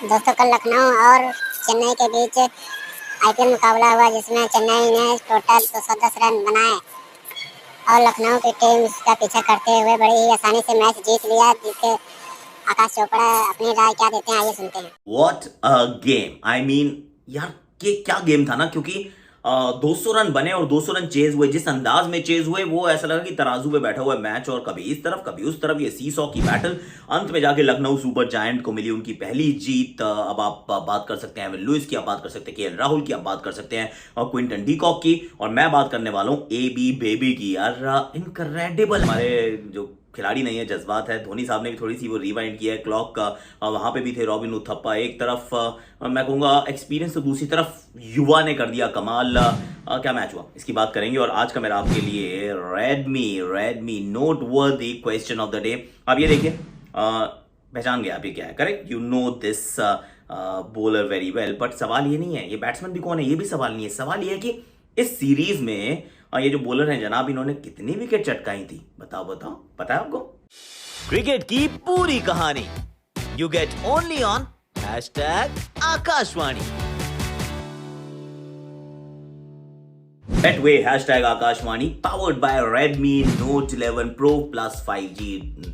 दोस्तों कल लखनऊ और चेन्नई के बीच आईपीएल मुकाबला हुआ जिसमें चेन्नई ने टोटल 210 रन बनाए और लखनऊ की टीम इसका पीछा करते हुए बड़ी ही आसानी से मैच जीत लिया। जिसके आकाश चोपड़ा अपनी राय क्या देते हैं, आइए सुनते हैं। What a game. I mean यार ये क्या गेम था ना, क्योंकि 200 रन बने और 200 रन चेज हुए। जिस अंदाज में चेज हुए वो ऐसा लगा कि तराजू पे बैठा हुआ है मैच, और कभी इस तरफ कभी उस तरफ, ये सीसॉ की बैटल। अंत में जाके लखनऊ सुपर जायंट को मिली उनकी पहली जीत। अब आप बात कर सकते हैं एवन लुइस की, आप बात कर सकते हैं केएल राहुल की, आप बात कर सकते हैं क्विंटन डी कॉक की, और मैं बात करने वाला हूं एबी बेबी की। यार इनक्रेडिबल। हमारे जो खिलाड़ी नहीं है, जज्बात है। धोनी साहब ने भी थोड़ी सी वो रिवाइंड किया है क्लॉक का। वहां पे भी थे रॉबिन उथप्पा एक तरफ, मैं कहूंगा एक्सपीरियंस, तो दूसरी तरफ युवा ने कर दिया कमाल। क्या मैच हुआ इसकी बात करेंगे। और आज का मेरा आपके लिए रेडमी नोट वर्दी क्वेश्चन ऑफ द डे। अब ये देखिए, पहचान गया आप ये क्या है, correct? You know this bowler very well, but सवाल ये नहीं है ये बैट्समैन भी कौन है, ये भी सवाल नहीं है। सवाल ये है कि इस सीरीज में ये जो बॉलर हैं जनाब, इन्होंने कितनी विकेट चटकाई थी, बताओ बताओ, पता है आपको? क्रिकेट की पूरी कहानी you get only on #Akashvani. Betway #Akashvani powered by Redmi Note 11 Pro Plus 5G।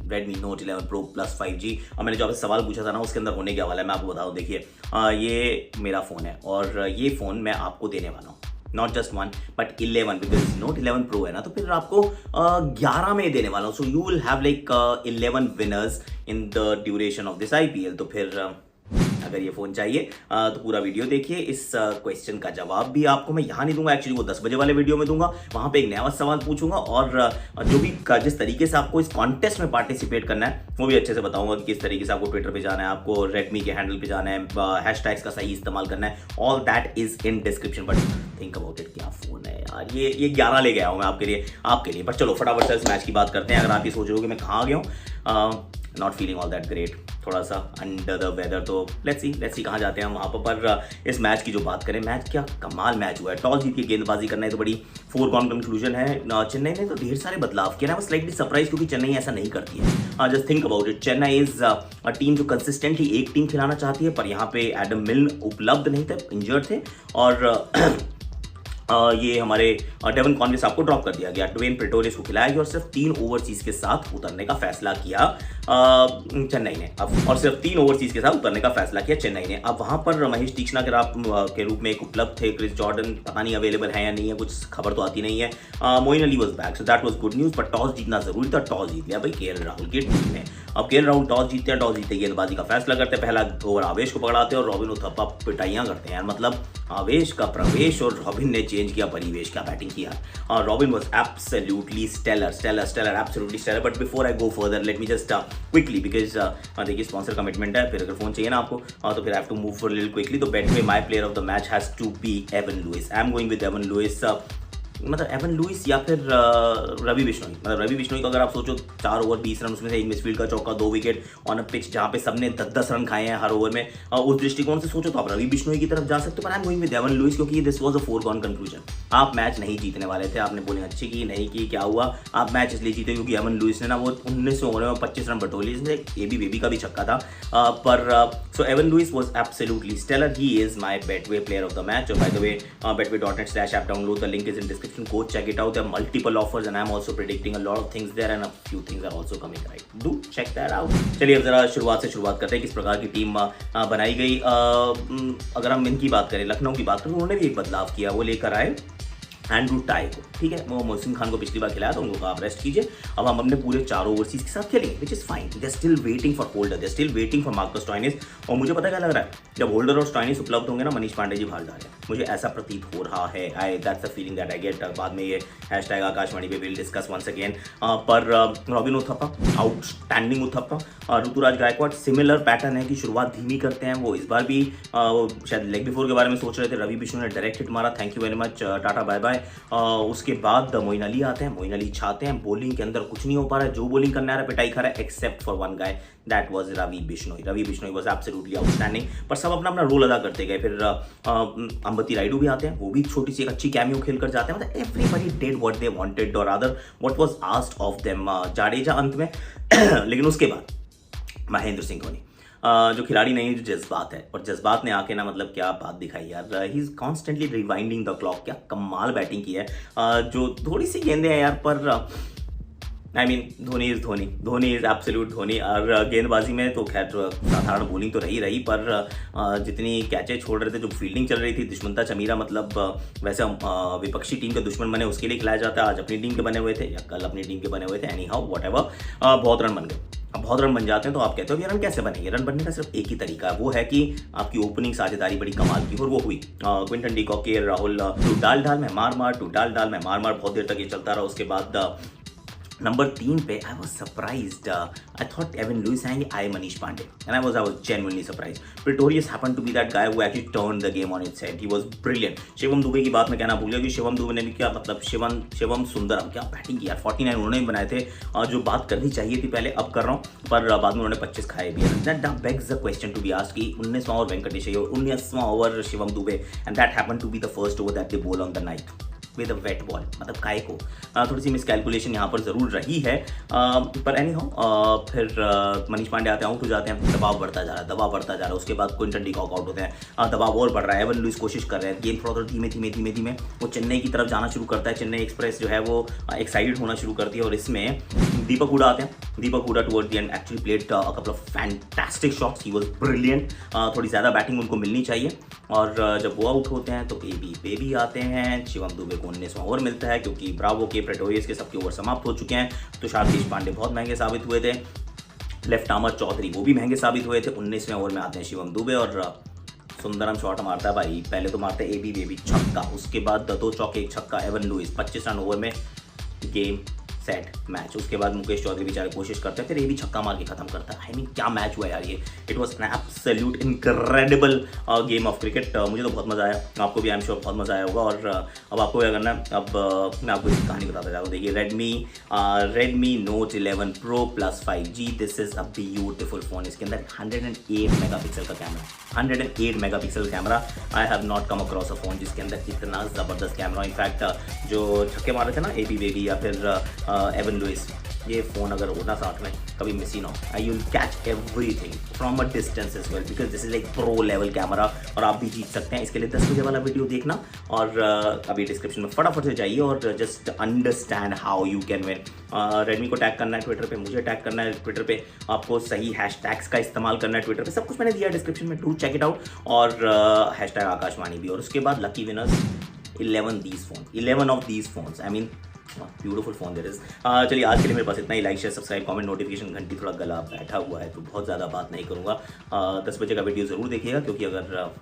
Redmi Note 11 Pro Plus 5G। और मैंने जो आपसे सवाल पूछा था ना, उसके अंदर होने क्या वाला है मैं आपको बताऊं। देखिए, ये मेरा फोन है और ये फोन मैं आपको देने वाला हूँ। Not just 1 but 11, because note 11 pro है ना, तो फिर आपको 11 में देने वाला हूँ। So you will have like 11 winners in the duration of this IPL. तो फिर अगर ये फोन चाहिए तो पूरा वीडियो देखिए। इस क्वेश्चन का जवाब भी आपको मैं यहाँ नहीं दूंगा, एक्चुअली वो 10 बजे वाले वीडियो में दूंगा। वहां पे एक नया सवाल पूछूंगा, और जो भी जिस तरीके से आपको इस कॉन्टेस्ट में पार्टिसिपेट करना है वो भी अच्छे से बताऊंगा कि किस तरीके से आपको ट्विटर पे जाना है, आपको रेडमी के हैंडल पे जाना है, हैशटैग्स का सही इस्तेमाल करना है। All that is in description. But think about it, क्या फोन है यार, ये 11 ले गया हूँ मैं आपके लिए। पर चलो फटाफट से इस मैच की बात करते हैं। अगर आप ये सोच रहे हो कि मैं कहाँ गया हूँ, not feeling all that great, थोड़ा सा अंडर द वेदर, तो लेट्स सी कहाँ जाते हैं हम वहाँ पर इस मैच की जो बात करें। मैच क्या कमाल मैच हुआ है। टॉस जीत के गेंदबाजी करना है तो बड़ी फोरगॉन कंक्लूजन है। चेन्नई ने तो ढेर सारे बदलाव किए ना, मैं स्लाइटली सरप्राइज, क्योंकि चेन्नई ऐसा नहीं करती है। Just think about it, Chennai is a team जो कंसिस्टेंटली एक टीम खिलाना चाहती है, पर यहाँ पे एडम मिल्न उपलब्ध नहीं थे, इंजर्ड थे, और ये हमारे डेवन कॉन्वेस आपको ड्रॉप कर दिया गया। ड्वेन प्रेटोरियस को खिलाया गया और सिर्फ 3 ओवरसीज के साथ उतरने का फैसला किया चेन्नई ने। अब और सिर्फ 3 ओवरसीज के साथ उतरने का फैसला किया चेन्नई ने। अब वहां पर महेश तीक्ष्णा के रूप में एक उपलब्ध थे। क्रिस जॉर्डन पता नहीं अवेलेबल है या नहीं है, कुछ खबर तो आती नहीं है। Moeen Ali was back, so that was good news. But toss जीतना जरूरी था, टॉस जीत लिया भाई केएल राहुल की टीम ने। अब केएल राहुल टॉस जीतते गेंदबाजी का फैसला करते, पहला ओवर आवेश को पकड़ाते और रॉबिन उथप्पा पिटाइयां करते हैं यार। मतलब आवेश का प्रवेश और रॉबिन ने चेंज किया परिवेश, क्या बैटिंग किया। और Robin was absolutely stellar, absolutely stellar. But before I go further, let me just quickly, because देखिए स्पॉन्सर कमिटमेंट है, फिर अगर फोन चाहिए ना आपको तो फिर I have to move for little quickly. तो Betway my player of the match has to be Evin Lewis. I am going with Evin Lewis. मतलब एवन लुइस या फिर रवि बिश्नोई। मतलब रवि बिश्नोई का अगर आप सोचो 4 ओवर 20 रन, उसमें से एक मिसफील्ड का चौका, 2 विकेट ऑन अ पिच जहां पे सबने 10-10 रन खाए हैं हर ओवर में, उस दृष्टिकोण से सोचो तो आप रवि बिश्नोई की तरफ जा सकते हो। पर आई am going with Evin Louis, क्योंकि this was a foregone conclusion. आप मैच नहीं जीतने वाले थे। आपने बॉलिंग अच्छी की नहीं की, क्या हुआ, आप मैच इसलिए जीते क्योंकि एवन लुइस ने ना वो 19 ओवर में 25 रन बटोले, इसमें एबी बेबी का भी छक्का था। पर so Evin Lewis was absolutely stellar. He is my Betway player of the match. By the way, betway.net/app download, the link is in description, go check it out. There are multiple offers and I'm also predicting a lot of things there, and a few things are also coming, right? Do check that out. चलिए अब जरा शुरुआत करते हैं किस प्रकार की team बनाई गई। अगर हम इनकी बात करें, लखनऊ की बात करें, उन्होंने भी एक बदलाव किया। वो लेकर आए एंड्रू टाई को, ठीक है। वो मोहसिन खान को पिछली बार खिलाया तो उनको कहा आप रेस्ट कीजिए। अब हम अपने पूरे 4 ओवरसीज के साथ खेलेंगे, which is fine. They still waiting for holder, they still waiting for Marcus Stoinis. और मुझे पता क्या लग रहा है, जब होल्डर और स्टोइनिस उपलब्ध होंगे ना, मनीष पांडे जी बाहर डालें, मुझे ऐसा प्रतीत हो रहा है। That's the feeling that I get. बाद में ये #आकाशवाणी पे विल डिस्कस वंस अगेन। पर Robin Uthappa outstanding Uthappa. Ruturaj Gaikwad similar pattern है कि शुरुआत धीमी करते हैं। वो इस बार भी शायद लेग बिफोर के बारे में सोच रहे थे। रवि बिश्नोई ने डायरेक्ट हिट मारा, thank you very much, tata bye bye. उसके बाद मोइन अली आते हैं, मोइन अली छाते हैं। बॉलिंग के अंदर कुछ नहीं हो पा रहा है, जो बॉलिंग करने आ रहा है पिटाई खा रहा है, except for one guy, that was Ravi Bishnoi. Ravi Bishnoi was absolutely outstanding. पर सब अपना अपना रोल अदा करते गए। फिर अंबती रायडू भी आते हैं, वो भी छोटी सी एक अच्छी कैमियो खेल कर जाते हैं। मतलब everybody did what they wanted और other what was asked of them. Jadeja अंत में लेकिन उसके बाद महेंद्र सिंह धोनी जो खिलाड़ी नहीं है, जो जज्बात है, और जज्बात ने आके ना मतलब क्या बात दिखाई यार। He is constantly rewinding the clock, क्या कमाल बैटिंग की है। जो थोड़ी सी गेंदें हैं यार, पर I mean Dhoni is absolute Dhoni. और गेंदबाजी में तो खैर साधारण बॉलिंग तो रही, पर जितनी कैचें छोड़ रहे थे, जो फील्डिंग चल रही थी, दुश्मनता चमीरा, मतलब वैसे हम विपक्षी टीम के दुश्मन बने उसके लिए खिलाया जाता है। आज अपनी टीम के बने हुए थे या कल अपनी टीम के बने हुए थे, एनी हाउ वॉट एवर, बहुत रन बन गए। अब बहुत रन बन जाते हैं तो आप कहते हो ये रन कैसे बनेंगे। रन बनने का सिर्फ एक ही तरीका है, वो है कि आपकी ओपनिंग साझेदारी बड़ी कमाल की, और वो हुई। क्विंटन डी कॉक, राहुल, टू डाल मैं मार, टू डाल मैं मार, बहुत देर तक ये चलता रहा। उसके बाद नंबर 3 पे I was surprised, I thought Evin Lewis आएंगे, I Manish Pandey, and I was genuinely surprise. Pretorius happened to be that guy who actually turn the game on its head, he was brilliant. Shivam Dube की बात मैं कहना भूल गया कि शिवम दुबे ने भी क्या मतलब शिवम सुंदरम क्या बैटिंग की यार, 49 उन्होंने भी बनाए थे। जो बात करनी चाहिए थी पहले अब कर रहा हूँ, पर बाद में उन्होंने 25 खाए भी। That begs the question to be asked कि 19वां ओवर वेंकटेश अय्यर, 19वां over Shivam Dube, and that happened to be the first over that they bowl on the night with a wet ball. मतलब काय को थोड़ी सी मिसकैलकुलेशन यहाँ पर जरूर रही है, पर एनी हाउ फिर मनीष पांडे आते हैं, आउट हो जाते हैं, दबाव बढ़ता जा रहा है। उसके बाद क्विंटन डी कॉक आउट होते हैं, दबाव और बढ़ रहा है। एवन लुइस कोशिश कर रहे हैं, गेम थोड़ा धीमे वो चेन्नई की तरफ जाना शुरू करता है। चेन्नई एक्सप्रेस जो है वो एक्साइटेड होना शुरू करती है, और इसमें दीपक हुडा आते हैं। Deepak Hooda toward the end actually played a couple of fantastic shots, he was brilliant. थोड़ी ज़्यादा बैटिंग उनको मिलनी चाहिए, और जब वो आउट होते हैं तो बेबी आते हैं। शिवम दुबे को 19वां ओवर मिलता है, क्योंकि ब्रावो के, प्रेटोरियस के सबके ओवर समाप्त हो चुके हैं। तुषार देशपांडे बहुत महंगे साबित हुए थे, लेफ्ट आर्मर चौधरी वो भी महंगे साबित हुए थे। 19वें ओवर में आते हैं शिवम दुबे, और सुंदरम शॉट मारता है भाई। पहले तो मारते हैं बेबी छक्का, उसके बाद 2 चौके 1 छक्का, एवन लुइस 25 रन ओवर में, गेम सेट मैच। उसके बाद मुकेश चौधरी बेचारे कोशिश करते हैं, फिर ये भी छक्का मार के खत्म करता है। आई मीन क्या मैच हुआ यार ये, it was an absolute incredible game of cricket. मुझे तो बहुत मजा आया, आपको भी आई एम श्योर बहुत मजा आया होगा। और अब आपको क्या करना है, अब मैं आपको इसकी कहानी बताता जाऊँ। देखिए Redmi note 11 pro plus 5G, this is a beautiful phone. इसके अंदर 108 मेगापिक्सल का camera, 108 megapixel camera. I have not come across a phone जिसके अंदर इतना ज़बरदस्त कैमरा। इनफैक्ट जो छक्के मारे थे ना एबी बेबी या फिर एवन लुइस, ये फ़ोन अगर होना साथ में कभी मिस ही ना हो, I will catch everything from a distance as well, because this is like pro level camera, और आप भी जीत सकते हैं। इसके लिए 10 बजे वाला वीडियो देखना, और अभी डिस्क्रिप्शन में फटाफट से जाइए और just understand how you can win. Redmi को टैग करना है ट्विटर पे, मुझे टैग करना है ट्विटर पे, आपको सही हैशटैग्स का इस्तेमाल करना है ट्विटर पे, सब कुछ मैंने दिया है डिस्क्रिप्शन में, डू चेक इट आउट। और हैशटैग आकाशवाणी भी, और उसके बाद lucky winners 11 of these phones, I mean beautiful phone there is. चलिए आज के लिए मेरे पास इतना ही। Like share subscribe comment notification घंटी, थोड़ा गला बैठा हुआ है तो बहुत ज़्यादा बात नहीं करूँगा। 10 बजे का वीडियो ज़रूर देखिएगा, क्योंकि अगर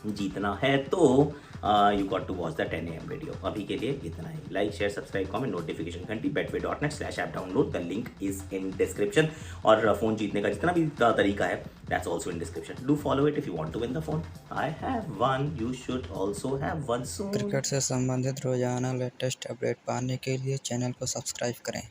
जीतना है तो you got to watch the 10 AM video. अभी के लिए इतना ही। Like share subscribe comment notification घंटी, betway.net/app download, the link is in description. और फ़ोन जीतने का जितना भी तरीका है, that's also in description. Do follow it if you want to win the phone. I have one, you should also have one soon. Cricket से संबंधित रोजाना लेटेस्ट अपडेट पाने के लिए चैनल को सब्सक्राइब करें।